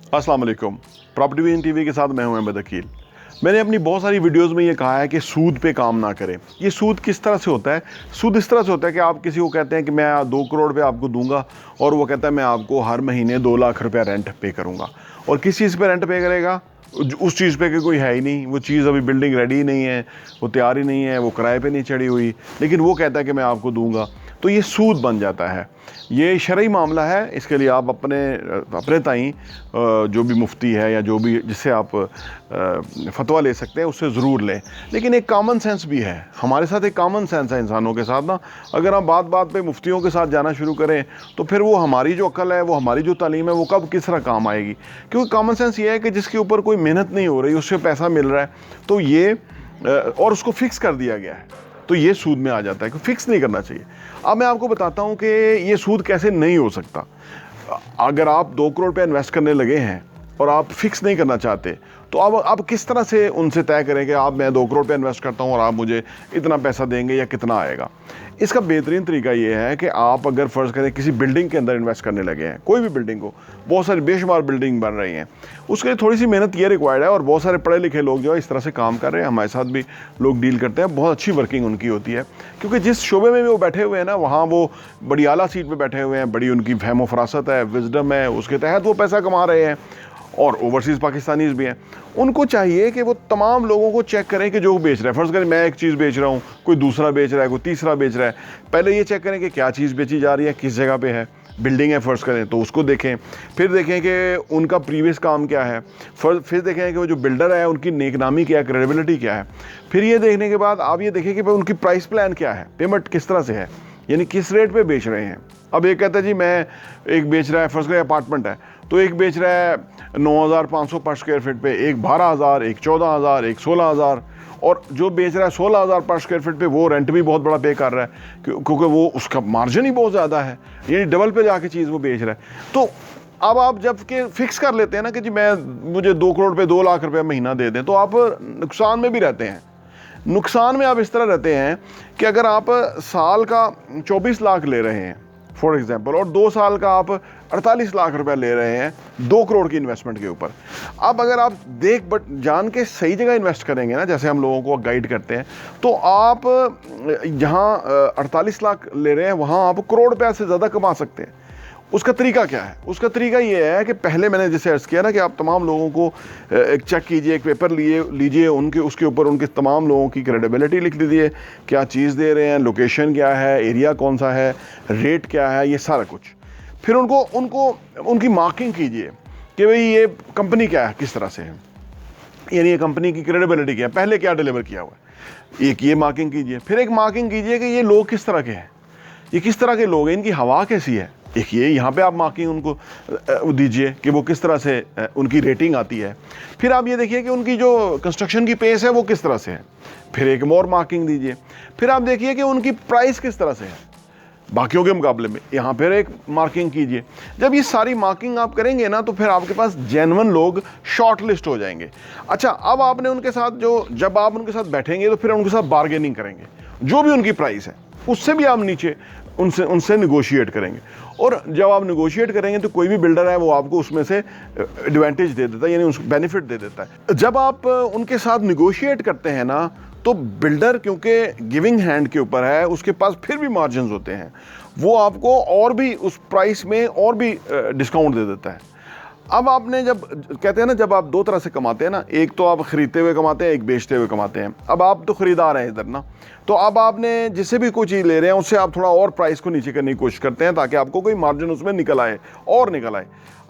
अस्सलाम वालेकुम। Property vision TV के साथ मैं हूं अहमद अकील। मैंने अपनी बहुत सारी वीडियोस में ये कहा है कि सूद पे काम ना करें। ये सूद किस तरह से होता है? सूद इस तरह से होता है कि आप किसी को कहते हैं कि मैं 2 करोड़ पे आपको दूंगा और वो कहता है मैं आपको हर महीने 2 लाख रुपया रेंट पे करूँगा। और किस चीज़ पे रेंट पे करेगा? उस चीज़ पे कि कोई है ही नहीं, वो चीज़ अभी बिल्डिंग रेडी ही नहीं है, वो तैयार ही नहीं है, वो किराए पे नहीं चढ़ी हुई, लेकिन वो कहता है कि मैं आपको दूंगा। तो ये सूद बन जाता है। ये शरई मामला है। इसके लिए आप अपने ताईं जो भी मुफ्ती है या जो भी जिससे आप फतवा ले सकते हैं उससे ज़रूर लें। लेकिन एक कॉमन सेंस भी है, हमारे साथ एक कॉमन सेंस है इंसानों के साथ ना। अगर हम बात बात पे मुफ्तियों के साथ जाना शुरू करें तो फिर वो हमारी जो अक्ल है, वो हमारी जो तालीम है, वो कब किस तरह काम आएगी? क्योंकि कॉमन सेंस ये है कि जिसके ऊपर कोई मेहनत नहीं हो रही उससे पैसा मिल रहा है तो ये और उसको फिक्स कर दिया गया है तो ये सूद में आ जाता है कि फिक्स नहीं करना चाहिए। अब मैं आपको बताता हूँ कि ये सूद कैसे नहीं हो सकता। अगर आप 2 करोड़ पे इन्वेस्ट करने लगे हैं और आप फिक्स नहीं करना चाहते तो अब आप किस तरह से उनसे तय करें कि आप मैं 2 करोड़ पे इन्वेस्ट करता हूँ और आप मुझे इतना पैसा देंगे या कितना आएगा? इसका बेहतरीन तरीका ये है कि आप अगर फ़र्ज़ करें किसी बिल्डिंग के अंदर इन्वेस्ट करने लगे हैं, कोई भी बिल्डिंग हो, बहुत सारी बेशुमार बिल्डिंग बन रही हैं, उसके लिए थोड़ी सी मेहनत ये रिक्वायर्ड है। और बहुत सारे पढ़े लिखे लोग जो है इस तरह से काम कर रहे हैं, हमारे साथ भी लोग डील करते हैं, बहुत अच्छी वर्किंग उनकी होती है। क्योंकि जिस शोबे में भी वो बैठे हुए हैं ना, वहाँ वो बड़ी आला सीट पर बैठे हुए हैं, बड़ी उनकी फहम फरासत है, विजडम है, उसके तहत वो पैसा कमा रहे हैं। और ओवरसीज़ पाकिस्तानीज़ भी हैं। उनको चाहिए कि वो तमाम लोगों को चेक करें कि जो बेच रहा है, फ़र्ज़ करें मैं एक चीज़ बेच रहा हूँ, कोई दूसरा बेच रहा है, कोई तीसरा बेच रहा है, पहले ये चेक करें कि क्या चीज़ बेची जा रही है, किस जगह पे है। बिल्डिंग है फ़र्ज़ करें तो उसको देखें, फिर देखें कि उनका प्रीवियस काम क्या है, फिर देखें कि वो जो बिल्डर है उनकी नेकनामी क्या है, क्रेडिबिलिटी क्या है। फिर ये देखने के बाद आप ये देखें कि भाई उनकी प्राइस प्लान क्या है, पेमेंट किस तरह से है, यानी किस रेट पे बेच रहे हैं। अब एक कहता है जी मैं एक बेच रहा है, फ़र्ज़ करें अपार्टमेंट है तो एक बेच रहा है 9,500 पर स्क्वायर फीट पे, एक 12,000, एक 14,000, एक 16,000। और जो बेच रहा है 16,000 पर स्क्वायर फीट पे वो रेंट भी बहुत बड़ा पे कर रहा है क्योंकि वो उसका मार्जिन ही बहुत ज़्यादा है, यानी डबल पे जाके चीज़ वो बेच रहा है। तो अब आप जब के फिक्स कर लेते हैं ना कि जी मुझे 2 करोड़ पे 2 लाख रुपये महीना दे दें, तो आप नुकसान में भी रहते हैं। नुकसान में आप इस तरह रहते हैं कि अगर आप साल का 24 लाख ले रहे हैं फॉर एग्जांपल और 2 साल का आप 48 लाख रुपए ले रहे हैं 2 करोड़ की इन्वेस्टमेंट के ऊपर। अब अगर आप जान के सही जगह इन्वेस्ट करेंगे ना, जैसे हम लोगों को गाइड करते हैं, तो आप जहां 48 लाख ले रहे हैं वहां आप करोड़ रुपया से ज़्यादा कमा सकते हैं। उसका तरीका क्या है? उसका तरीका ये है कि पहले मैंने जैसे अर्ज़ किया ना कि आप तमाम लोगों को एक चेक कीजिए, एक पेपर लीजिए, उसके ऊपर उनके तमाम लोगों की क्रेडिबिलिटी लिख दीजिए, क्या चीज़ दे रहे हैं, लोकेशन क्या है, एरिया कौन सा है, रेट क्या है, ये सारा कुछ। फिर उनकी मार्किंग कीजिए कि भाई ये कंपनी क्या है, किस तरह से है, यानी ये कंपनी की क्रेडिबिलिटी क्या है, पहले क्या डिलीवर किया हुआ है, एक ये मार्किंग कीजिए। फिर एक मार्किंग कीजिए कि ये लोग किस तरह के हैं, ये किस तरह के लोग हैं, इनकी हवा कैसी है। एक ये यहाँ पे आप मार्किंग उनको दीजिए कि वो किस तरह से उनकी रेटिंग आती है। फिर आप ये देखिए कि उनकी जो कंस्ट्रक्शन की पेस है वो किस तरह से है। फिर एक और मार्किंग दीजिए। फिर आप देखिए कि उनकी प्राइस किस तरह से है बाकियों के मुकाबले में, यहाँ पर एक मार्किंग कीजिए। जब ये सारी मार्किंग आप करेंगे ना तो फिर आपके पास जेन्युइन लोग शॉर्ट लिस्ट हो जाएंगे। अच्छा, अब आपने उनके साथ जब आप उनके साथ बैठेंगे तो फिर उनके साथ बार्गेनिंग करेंगे, जो भी उनकी प्राइस है उससे भी आप नीचे उनसे निगोशिएट करेंगे। और जब आप निगोशिएट करेंगे तो कोई भी बिल्डर है वो आपको उसमें से एडवांटेज दे देता है, यानी उसको बेनिफिट दे देता है। जब आप उनके साथ निगोशिएट करते हैं ना तो बिल्डर क्योंकि गिविंग हैंड के ऊपर है, उसके पास फिर भी मार्जिन होते हैं, वो आपको और भी उस प्राइस में और भी डिस्काउंट दे देता है। अब आपने जब कहते हैं ना, जब आप 2 तरह से कमाते हैं ना, एक तो आप ख़रीदते हुए कमाते हैं, एक बेचते हुए कमाते हैं। अब आप तो ख़रीदार हैं इधर ना, तो अब आपने जिससे भी कोई चीज़ ले रहे हैं उससे आप थोड़ा और प्राइस को नीचे करने की कोशिश करते हैं ताकि आपको कोई मार्जिन उसमें निकल आए।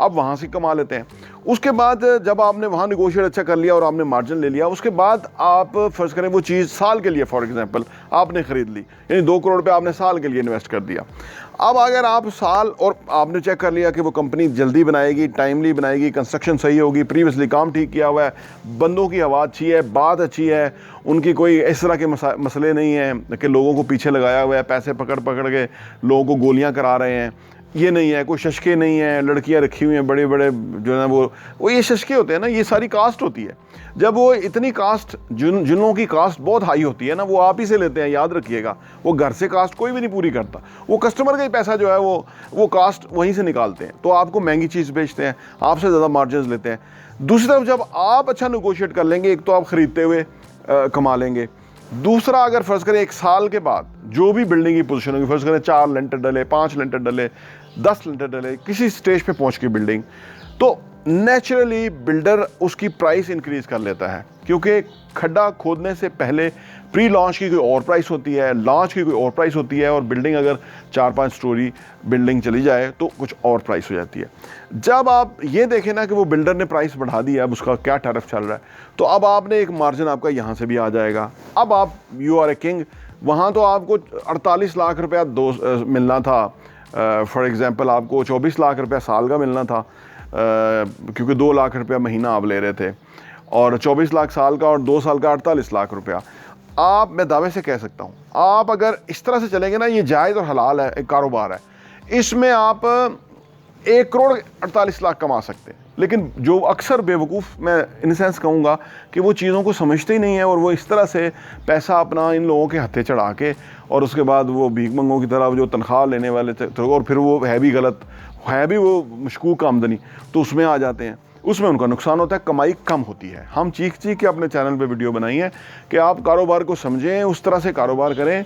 आप वहाँ से कमा लेते हैं। उसके बाद जब आपने वहाँ निगोशिएट अच्छा कर लिया और आपने मार्जिन ले लिया, उसके बाद आप फ़र्ज़ करें वो चीज़ साल के लिए फॉर एग्जांपल आपने ख़रीद ली, यानी 2 करोड़ पे आपने साल के लिए इन्वेस्ट कर दिया। अब अगर आप साल और आपने चेक कर लिया कि वो कंपनी जल्दी बनाएगी, टाइमली बनाएगी, कंस्ट्रक्शन सही होगी, प्रीवियसली काम ठीक किया हुआ है, बंदों की आवाज़ अच्छी है, बात अच्छी है, उनकी कोई इस तरह के मसले नहीं हैं कि लोगों को पीछे लगाया हुआ है, पैसे पकड़ पकड़ के लोगों को गोलियां करा रहे हैं, ये नहीं है, कोई शशके नहीं है, लड़कियां रखी हुई हैं बड़े बड़े जो है ना वो ये शशके होते हैं ना, ये सारी कास्ट होती है। जब वो इतनी कास्ट जिन लोगों की कास्ट बहुत हाई होती है ना, वो आप ही से लेते हैं, याद रखिएगा। वो घर से कास्ट कोई भी नहीं पूरी करता, वो कस्टमर का ही पैसा जो है वो कास्ट वहीं से निकालते हैं, तो आपको महंगी चीज़ बेचते हैं, आपसे ज़्यादा मार्जिन लेते हैं। दूसरी तरफ जब आप अच्छा नेगोशिएट कर लेंगे, एक तो आप ख़रीदते हुए कमा लेंगे, दूसरा अगर फ़र्ज़ करें 1 साल के बाद जो भी बिल्डिंग की पोजीशन होगी, फ़र्ज़ करें 4 लेंटर डले, 5 लेंटर डले, 10 लेंटर डले, किसी स्टेज पे पहुंच के बिल्डिंग, तो नेचुरली बिल्डर उसकी प्राइस इंक्रीज़ कर लेता है, क्योंकि खड्डा खोदने से पहले प्री लॉन्च की कोई और प्राइस होती है, लॉन्च की कोई और प्राइस होती है, और बिल्डिंग अगर 4-5 स्टोरी बिल्डिंग चली जाए तो कुछ और प्राइस हो जाती है। जब आप ये देखें ना कि वो बिल्डर ने प्राइस बढ़ा दी है, अब उसका क्या टैरिफ चल रहा है, तो अब आपने एक मार्जिन आपका यहाँ से भी आ जाएगा। अब आप यू आर ए किंग। वहाँ तो आपको 48 लाख रुपया मिलना था, फॉर एग्ज़ाम्पल आपको 24 लाख रुपया साल का मिलना था, क्योंकि 2 लाख रुपया महीना आप ले रहे थे, और 24 लाख साल का और 2 साल का 48 लाख रुपया। आप, मैं दावे से कह सकता हूँ, आप अगर इस तरह से चलेंगे ना, ये जायज़ और हलाल है, एक कारोबार है, इसमें आप 1 करोड़ 48 लाख कमा सकते हैं। लेकिन जो अक्सर बेवकूफ़, मैं इन सेंस कहूँगा कि वो चीज़ों को समझते ही नहीं है, और वो इस तरह से पैसा अपना इन लोगों के हत्थे चढ़ा के, और उसके बाद वो भीख मंगों की तरह जो तनख्वाह लेने वाले थे, और फिर वो है भी गलत, है भी वो मशकूक आमदनी, तो उसमें आ जाते हैं, उसमें उनका नुकसान होता है, कमाई कम होती है। हम चीख के अपने चैनल पे वीडियो बनाई है कि आप कारोबार को समझें, उस तरह से कारोबार करें,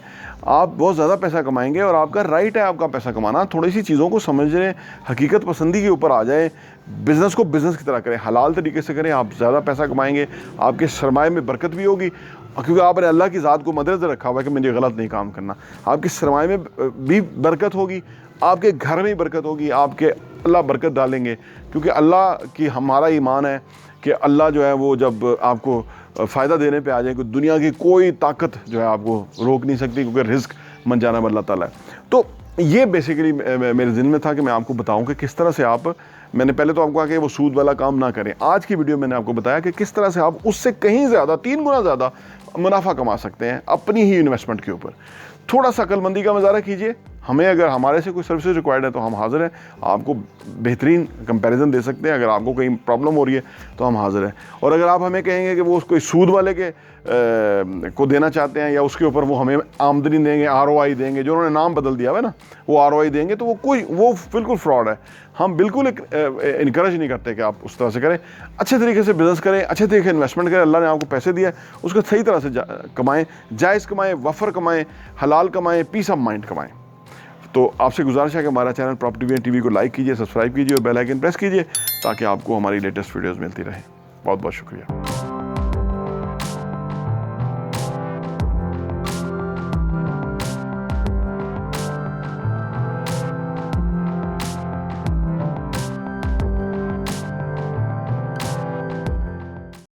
आप बहुत ज़्यादा पैसा कमाएंगे, और आपका राइट है आपका पैसा कमाना। थोड़ी सी चीज़ों को समझें, हकीकत पसंदी के ऊपर आ जाए, बिज़नेस को बिज़नेस की तरह करें, हलाल तरीके से करें, आप ज़्यादा पैसा कमाएंगे, आपके सरमाए में बरकत भी होगी, क्योंकि आपने अल्लाह की ज़ात को मद्देनज़र रखा हुआ है कि मुझे गलत नहीं काम करना। आपके सरमाए में भी बरकत होगी, आपके घर में भी बरकत होगी, आपके अल्लाह बरकत डालेंगे, क्योंकि अल्लाह की हमारा ईमान है कि अल्लाह जो है वो जब आपको फ़ायदा देने पे आ जाए, कि दुनिया की कोई ताकत जो है आपको रोक नहीं सकती, क्योंकि रिस्क मन जाना अल्लाह ताला है। तो ये बेसिकली मेरे ज़हन में था कि मैं आपको बताऊं कि किस तरह से आप, मैंने पहले तो आपको कहा कि वो सूद वाला काम ना करें। आज की वीडियो मैंने आपको बताया कि किस तरह से आप उससे कहीं ज़्यादा, 3 गुना ज़्यादा मुनाफा कमा सकते हैं अपनी ही इन्वेस्टमेंट के ऊपर। थोड़ा सा अक्लमंदी का मुजाहरा कीजिए। हमें, अगर हमारे से कोई सर्विसेज रिक्वायर्ड है तो हम हाज़िर हैं, आपको बेहतरीन कंपैरिजन दे सकते हैं। अगर आपको कहीं प्रॉब्लम हो रही है तो हम हाज़िर हैं। और अगर आप हमें कहेंगे कि वो कोई सूद वाले के को देना चाहते हैं, या उसके ऊपर वो हमें आमदनी देंगे, ROI देंगे, जो उन्होंने नाम बदल दिया है ना, वो ROI देंगे, तो वो बिल्कुल फ्रॉड है। हम बिल्कुल इनकरेज नहीं करते कि आप उस तरह से करें। अच्छे तरीके से बिज़नेस करें, अच्छे तरीके से इन्वेस्टमेंट करें। अल्लाह ने आपको पैसे दिया है, उसको सही तरह से कमाएँ, जायज़ कमाएँ, वफ़र कमाएँ, हलाल कमाएँ, पीस ऑफ माइंड कमाएँ। तो आपसे गुजारिश है कि हमारा चैनल प्रॉपर्टी वीएन टीवी को लाइक कीजिए, सब्सक्राइब कीजिए और बेल आइकन प्रेस कीजिए, ताकि आपको हमारी लेटेस्ट वीडियोज़ मिलती रहे। बहुत बहुत शुक्रिया।